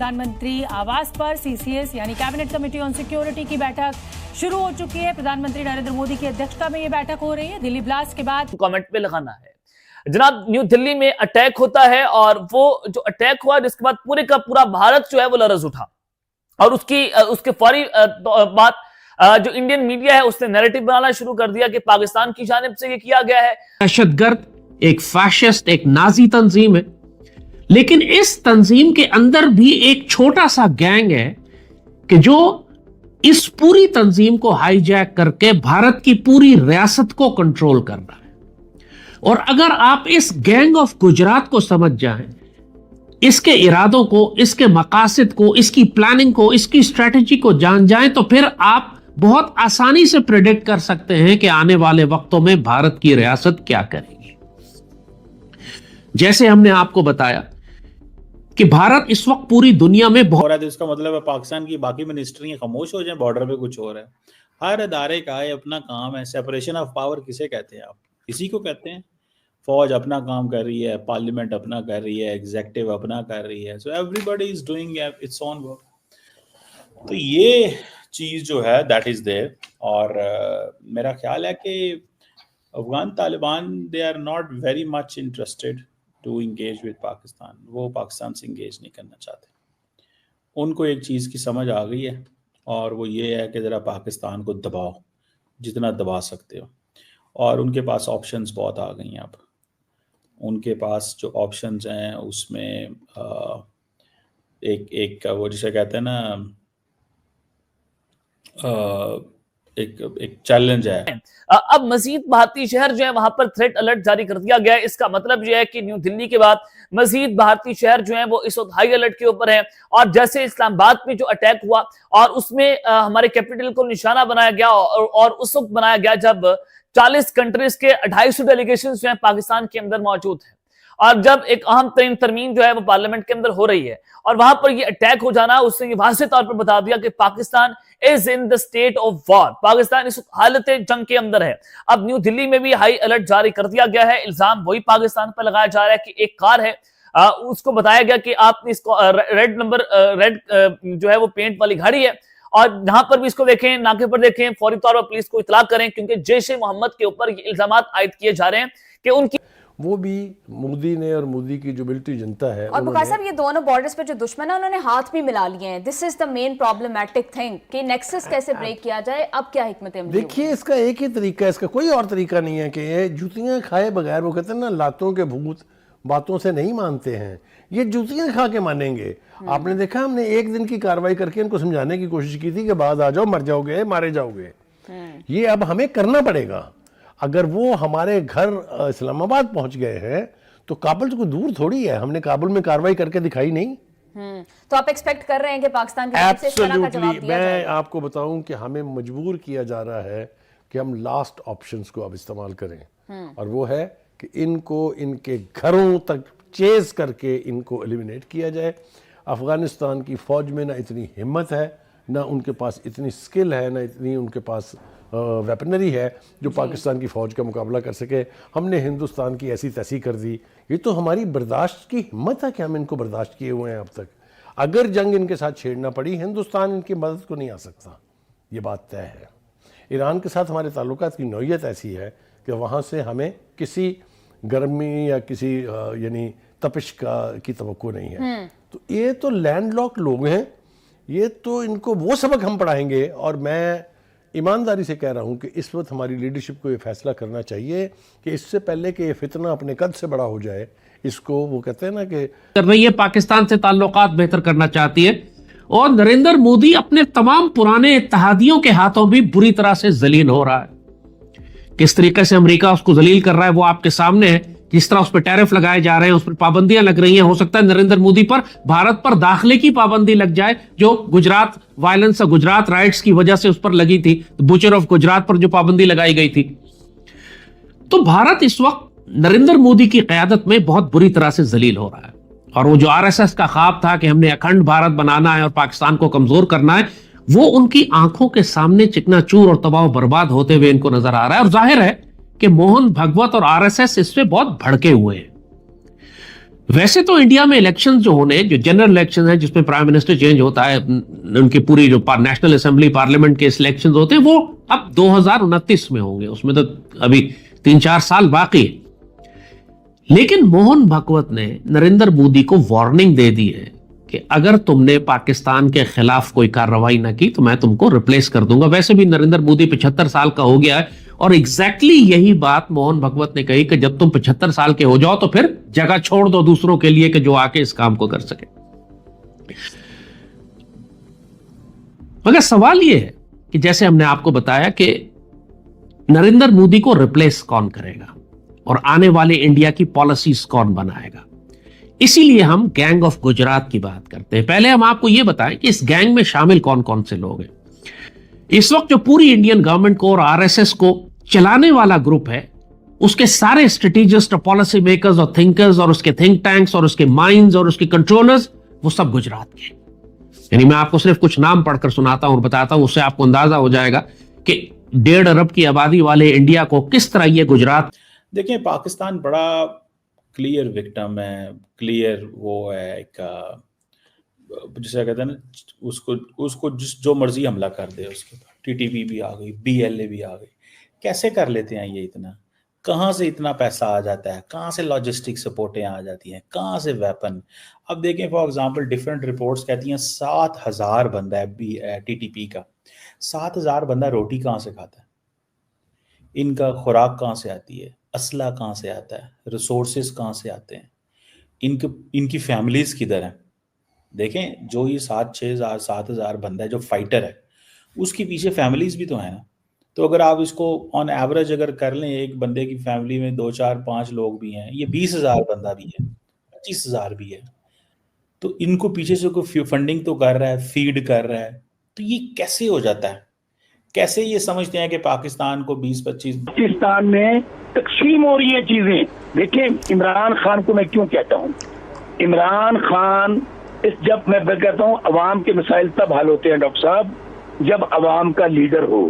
प्रधानमंत्री आवास पर सीसीएस यानी कैबिनेट कमेटी ऑन सिक्योरिटी की बैठक शुरू हो चुकी है। प्रधानमंत्री नरेंद्र मोदी की अध्यक्षता में यह बैठक हो रही है। दिल्ली ब्लास्ट के बाद कमेंट पे लगाना है जनाब। न्यू दिल्ली में अटैक होता है और वो जो अटैक हुआ जिसके बाद पूरे का पूरा भारत जो है वो लरज उठा और उसके फौरी बात जो इंडियन मीडिया है उसने नैरेटिव बनाना शुरू कर दिया कि पाकिस्तान की जानिब से ये किया गया है। दहशतगर्द एक फैशिस्ट एक नाजी तंजीम है, लेकिन इस तंजीम के अंदर भी एक छोटा सा गैंग है कि जो इस पूरी तंजीम को हाईजैक करके भारत की पूरी रियासत को कंट्रोल कर रहा है। और अगर आप इस गैंग ऑफ गुजरात को समझ जाएं, इसके इरादों को, इसके मकासद को, इसकी प्लानिंग को, इसकी स्ट्रेटेजी को जान जाएं तो फिर आप बहुत आसानी से प्रेडिक्ट कर सकते हैं कि आने वाले वक्तों में भारत की रियासत क्या करेगी। जैसे हमने आपको बताया कि भारत इस वक्त पूरी दुनिया में हो रहा है, तो इसका मतलब है पाकिस्तान की बाकी मिनिस्ट्रियां खामोश हो जाएं, बॉर्डर पे कुछ हो रहा है। हर अदारे का है अपना काम है। सेपरेशन ऑफ पावर किसे कहते हैं? आप इसी को कहते हैं। फौज अपना काम कर रही है, पार्लियामेंट अपना कर रही है, एग्जीक्यूटिव अपना कर रही है, so everybody is doing its own work. तो ये चीज जो है दैट इज देयर। और मेरा ख्याल है कि Afghan Taliban they are not very much interested to engage with Pakistan. वो पाकिस्तान से इंगेज नहीं करना चाहते। उनको एक चीज़ की समझ आ गई है और वो ये है कि ज़रा पाकिस्तान को दबाओ जितना दबा सकते हो। और उनके पास ऑप्शंस बहुत आ गई हैं। अब उनके पास जो ऑप्शंस हैं उसमें एक वो जिसे कहते हैं ना एक चैलेंज है। अब मजीद भारतीय शहर जो है वहां पर थ्रेट अलर्ट जारी कर दिया गया है। इसका मतलब यह है कि न्यू दिल्ली के बाद मजीद भारतीय शहर जो है वो इस वक्त हाई अलर्ट के ऊपर है। और जैसे इस्लामाबाद में जो अटैक हुआ और उसमें हमारे कैपिटल को निशाना बनाया गया और उस वक्त बनाया गया जब 40 कंट्रीज के 250 डेलीगेशन जो है पाकिस्तान के अंदर मौजूद है और जब एक अहम तरीन तरमीम जो है वो पार्लियामेंट के अंदर हो रही है और वहां पर ये अटैक हो जाना, उसने ये वाज़ेह तौर पर बता दिया कि Pakistan is in the state of war. Pakistan इस हालत जंग के अंदर है। अब न्यू दिल्ली में भी हाई अलर्ट जारी कर दिया गया है। इल्जाम वही पाकिस्तान पर लगाया जा रहा है कि एक कार है, उसको बताया गया कि आपने इसको रेड जो है वो पेंट वाली गाड़ी है और जहां पर भी इसको देखें, नाके पर देखें, फौरी तौर पर पुलिस को इतला करें क्योंकि जैश-ए मोहम्मद के ऊपर ये इल्जाम आयद किए जा रहे हैं कि उनकी वो भी मोदी ने और मोदी की जो मिलिट्री जनता है। और बुखार साहब, ये दोनों बॉर्डर्स पे जो दुश्मन है उन्होंने हाथ भी मिला लिए हैं। This is the main problematic thing कि नेक्सस कैसे ब्रेक किया जाए। अब क्या हिकमत अमली? देखिए, इसका एक ही तरीका है, इसका कोई और तरीका नहीं है कि ये जूतियां खाए बगैर, वो कहते हैं ना लातों के भूत बातों से नहीं मानते हैं, ये जूतियां खा के मानेंगे। आपने देखा, हमने एक दिन की कार्रवाई करके इनको समझाने की कोशिश की थी कि बाद आ जाओ, मर जाओगे, मारे जाओगे। ये अब हमें करना पड़ेगा। अगर वो हमारे घर इस्लामाबाद पहुंच गए हैं तो काबुल तो कोई दूर थोड़ी है। हमने काबुल में कार्रवाई करके दिखाई नहीं। तो आप एक्सपेक्ट कर रहे हैं कि पाकिस्तान की तरफ से इस तरह का जवाब दिया जाए? मैं आपको बताऊं कि हमें मजबूर किया जा रहा है कि हम लास्ट ऑप्शंस को अब इस्तेमाल करें और वो है कि इनको इनके घरों तक चेज करके इनको एलिमिनेट किया जाए। अफगानिस्तान की फौज में ना इतनी हिम्मत है, ना उनके पास इतनी स्किल है, ना इतनी उनके पास वेपनरी है जो पाकिस्तान की फ़ौज का मुकाबला कर सके। हमने हिंदुस्तान की ऐसी तैसी कर दी। ये तो हमारी बर्दाश्त की हिम्मत है कि हम इनको बर्दाश्त किए हुए हैं अब तक। अगर जंग इनके साथ छेड़ना पड़ी, हिंदुस्तान इनकी मदद को नहीं आ सकता, ये बात तय है। ईरान के साथ हमारे ताल्लुकात की नौयत ऐसी है कि वहाँ से हमें किसी गर्मी या किसी यानी तपिश की तवक्को नहीं है। तो ये तो लैंडलॉक लोग हैं, ये तो इनको वो सबक हम पढ़ाएंगे। और मैं ईमानदारी से कह रहा हूं कि इस वक्त हमारी लीडरशिप को ये फैसला करना चाहिए कि इससे पहले कि ये फितना अपने कद से बड़ा हो जाए, इसको वो कहते हैं ना कि कर रही है, पाकिस्तान से ताल्लुकात बेहतर करना चाहती है और नरेंद्र मोदी अपने तमाम पुराने इत्तेहादियों के हाथों भी बुरी तरह से जलील हो रहा है। किस तरीके से अमेरिका उसको जलील कर रहा है वो आपके सामने है। जिस तरह उस पर टैरिफ लगाए जा रहे हैं, उस पर पाबंदियां लग रही हैं। हो सकता है नरेंद्र मोदी पर भारत पर दाखिले की पाबंदी लग जाए, जो गुजरात वायलेंस और गुजरात राइट्स की वजह से उस पर लगी थी, बुचर ऑफ गुजरात पर जो पाबंदी लगाई गई थी। तो भारत इस वक्त नरेंद्र मोदी की क़यादत में बहुत बुरी तरह से जलील हो रहा है। और वो जो आरएसएस का ख्वाब था कि हमने अखंड भारत बनाना है और पाकिस्तान को कमजोर करना है, वो उनकी आंखों के सामने चिकनाचूर और तबाह बर्बाद होते हुए इनको नजर आ रहा है। और जाहिर है कि मोहन भगवत और आरएसएस इससे बहुत भड़के हुए हैं। वैसे तो इंडिया में इलेक्शन जो होने, जो जनरल इलेक्शन है जिसमें प्राइम मिनिस्टर चेंज होता है, उनकी पूरी जो नेशनल असेंबली पार्लियामेंट के इलेक्शन होते हैं, वो अब 2029 में होंगे। उसमें तो अभी 3-4 साल बाकी है। लेकिन मोहन भागवत ने नरेंद्र मोदी को वार्निंग दे दी है कि अगर तुमने पाकिस्तान के खिलाफ कोई कार्रवाई ना की तो मैं तुमको रिप्लेस कर दूंगा। वैसे भी नरेंद्र मोदी 75 साल का हो गया है, और एग्जैक्टली यही बात मोहन भागवत ने कही कि जब तुम 75 साल के हो जाओ तो फिर जगह छोड़ दो दूसरों के लिए कि जो आके इस काम को कर सके। मगर सवाल यह है कि जैसे हमने आपको बताया कि नरेंद्र मोदी को रिप्लेस कौन करेगा और आने वाले इंडिया की पॉलिसीज कौन बनाएगा। इसीलिए हम गैंग ऑफ गुजरात की बात करते हैं। पहले हम आपको यह बताएं कि इस गैंग में शामिल कौन कौन से लोग हैं। इस वक्त जो पूरी इंडियन गवर्नमेंट को और आरएसएस को चलाने वाला ग्रुप है, उसके सारे स्ट्रेटेजिस्ट और पॉलिसी मेकर्स और थिंकर्स और उसके थिंक टैंक्स और उसके माइंड्स और उसके कंट्रोलर्स, वो सब गुजरात के। यानी मैं आपको सिर्फ कुछ नाम पढ़कर सुनाता हूं और बताता हूं, उससे आपको अंदाजा हो जाएगा कि 1.5 अरब की आबादी वाले इंडिया को किस तरह ये गुजरात। देखिए, पाकिस्तान बड़ा क्लियर विक्टिम है, क्लियर वो है एक जिसे कहते हैं ना, उसको जो मर्जी हमला कर दे उसके ऊपर। टीटीपी भी आ गई, बीएलए भी आ गई। कैसे कर लेते हैं ये इतना? कहाँ से इतना पैसा आ जाता है? कहाँ से लॉजिस्टिक सपोर्टें आ जाती हैं? कहाँ से वेपन? अब देखें, फॉर एग्जांपल डिफरेंट रिपोर्ट्स कहती हैं 7,000 बंदा है टीटीपी का। 7,000 बंदा रोटी कहाँ से खाता है? इनका खुराक कहाँ से आती है? असला कहाँ से आता है? रिसोर्सेज कहाँ से आते हैं? इनकी फैमिलीज किधर हैं? देखें, जो ये 7,000 बंदा है जो फाइटर है, उसके पीछे फैमिलीज भी तो है ना। तो अगर आप इसको ऑन एवरेज अगर कर लें, एक बंदे की फैमिली में 2, 4, 5 लोग भी हैं, ये 20,000 बंदा भी है, 25,000 भी है, तो इनको पीछे से कोई फंडिंग तो कर रहा है, फीड कर रहा है। तो ये कैसे हो जाता है? कैसे ये समझते हैं कि पाकिस्तान को 20-25 पाकिस्तान में तकसीम हो रही है चीजें। देखिए, इमरान खान को मैं क्यों कहता हूँ, इमरान खान जब मैं कहता हूँ अवाम के मसाइल तब हल होते हैं डॉक्टर साहब, जब अवाम का लीडर हो।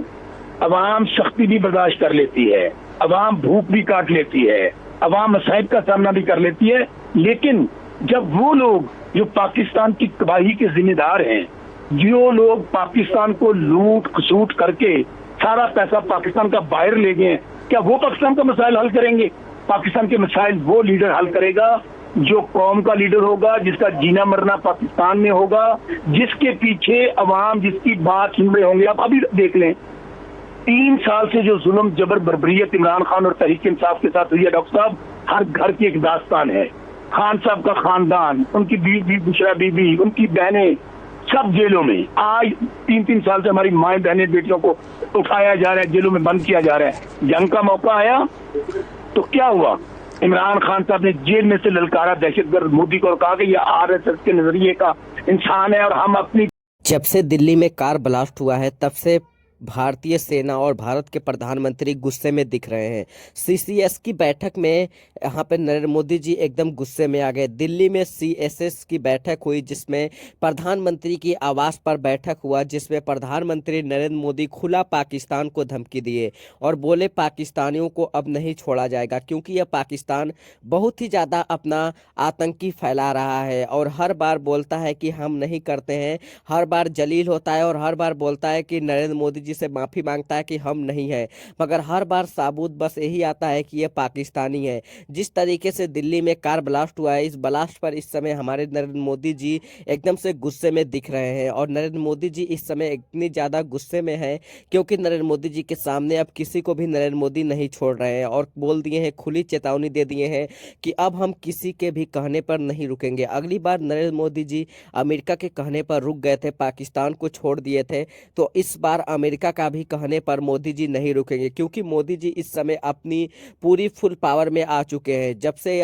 अवाम सख्ती भी बर्दाश्त कर लेती है, अवाम भूख भी काट लेती है, अवाम मसाइब का सामना भी कर लेती है, लेकिन जब वो लोग जो पाकिस्तान की तबाही के जिम्मेदार हैं, जो लोग पाकिस्तान को लूट खसूट करके सारा पैसा पाकिस्तान का बाहर ले गए, क्या वो पाकिस्तान का मसाइल हल करेंगे? पाकिस्तान के मसाइल वो लीडर हल करेगा जो कौम का लीडर होगा, जिसका जीना मरना पाकिस्तान में होगा, जिसके पीछे अवाम जिसकी बात सुन रहे होंगे। आप अभी देख लें, 3 साल से जो जुल्म जबर बर्बरियत इमरान खान और तहरीक इंसाफ के साथ हुई है डॉक्टर साहब, हर घर की एक दास्तान है। खान साहब का खानदान, उनकी बीवी बुशरा बीबी, उनकी बहनें सब जेलों में। आज 3-3 साल से हमारी माएँ बहनें बेटियों को उठाया जा रहा है, जेलों में बंद किया जा रहा है। जंग का मौका आया तो क्या हुआ? इमरान खान साहब ने जेल में से ललकारा दहशतगर्द मोदी को और कहा कि यह आरएसएस के नजरिए का इंसान है और हम अपनी। जब से दिल्ली में कार ब्लास्ट हुआ है तब से भारतीय सेना और भारत के प्रधानमंत्री गुस्से में दिख रहे हैं। सीसीएस की बैठक में यहाँ पे नरेंद्र मोदी जी एकदम गुस्से में आ गए। दिल्ली में सीएसएस की बैठक हुई जिसमें प्रधानमंत्री की आवास पर बैठक हुआ, जिसमें प्रधानमंत्री नरेंद्र मोदी खुला पाकिस्तान को धमकी दिए और बोले पाकिस्तानियों को अब नहीं छोड़ा जाएगा, क्योंकि यह पाकिस्तान बहुत ही ज़्यादा अपना आतंकी फैला रहा है और हर बार बोलता है कि हम नहीं करते हैं, हर बार जलील होता है और हर बार बोलता है कि नरेंद्र मोदी जी से माफ़ी मांगता है कि हम नहीं है, मगर हर बार साबुत बस यही आता है कि यह पाकिस्तानी है। जिस तरीके से दिल्ली में कार ब्लास्ट हुआ है, इस ब्लास्ट पर इस समय हमारे नरेंद्र मोदी जी एकदम से गुस्से में दिख रहे हैं और नरेंद्र मोदी जी इस समय इतनी ज़्यादा गुस्से में है क्योंकि नरेंद्र मोदी जी के सामने अब किसी को भी नरेंद्र मोदी नहीं छोड़ रहे हैं और बोल दिए हैं, खुली चेतावनी दे दिए हैं कि अब हम किसी के भी कहने पर नहीं रुकेंगे। अगली बार नरेंद्र मोदी जी अमेरिका के कहने पर रुक गए थे, पाकिस्तान को छोड़ दिए थे, तो इस बार अमेरिका का भी कहने पर मोदी जी नहीं रुकेंगे, क्योंकि मोदी जी इस समय अपनी पूरी फुल पावर में आ चुके हैं। जब से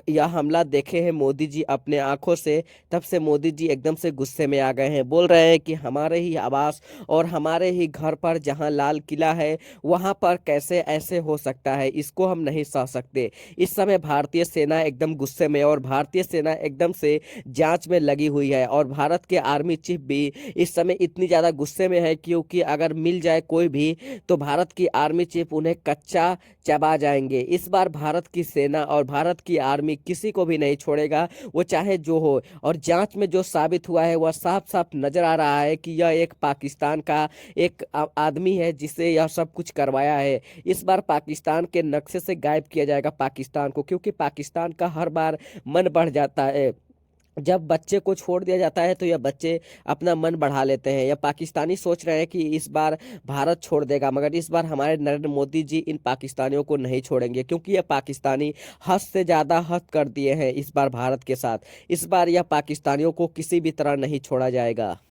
यह हमला देखे हैं मोदी जी अपने आंखों से, तब से मोदी जी एकदम से गुस्से में आ गए हैं। बोल रहे हैं कि हमारे ही आवास और हमारे ही घर पर जहां लाल किला है वहां पर कैसे ऐसे हो सकता है, इसको हम नहीं सह सकते। इस समय भारतीय सेना एकदम गुस्से में और भारतीय सेना एकदम से जांच में लगी हुई है और भारत के आर्मी चीफ भी इस समय इतनी ज़्यादा गुस्से में है क्योंकि अगर अगर मिल जाए कोई भी तो भारत की आर्मी चीफ उन्हें कच्चा चबा जाएंगे। इस बार भारत की सेना और भारत की आर्मी किसी को भी नहीं छोड़ेगा, वो चाहे जो हो। और जांच में जो साबित हुआ है वह साफ साफ नजर आ रहा है कि यह एक पाकिस्तान का एक आदमी है जिसे यह सब कुछ करवाया है। इस बार पाकिस्तान के नक्शे से गायब किया जाएगा पाकिस्तान को, क्योंकि पाकिस्तान का हर बार मन बढ़ जाता है। जब बच्चे को छोड़ दिया जाता है तो यह बच्चे अपना मन बढ़ा लेते हैं। यह पाकिस्तानी सोच रहे हैं कि इस बार भारत छोड़ देगा, मगर इस बार हमारे नरेंद्र मोदी जी इन पाकिस्तानियों को नहीं छोड़ेंगे, क्योंकि यह पाकिस्तानी हद से ज़्यादा हद कर दिए हैं इस बार भारत के साथ। इस बार यह पाकिस्तानियों को किसी भी तरह नहीं छोड़ा जाएगा।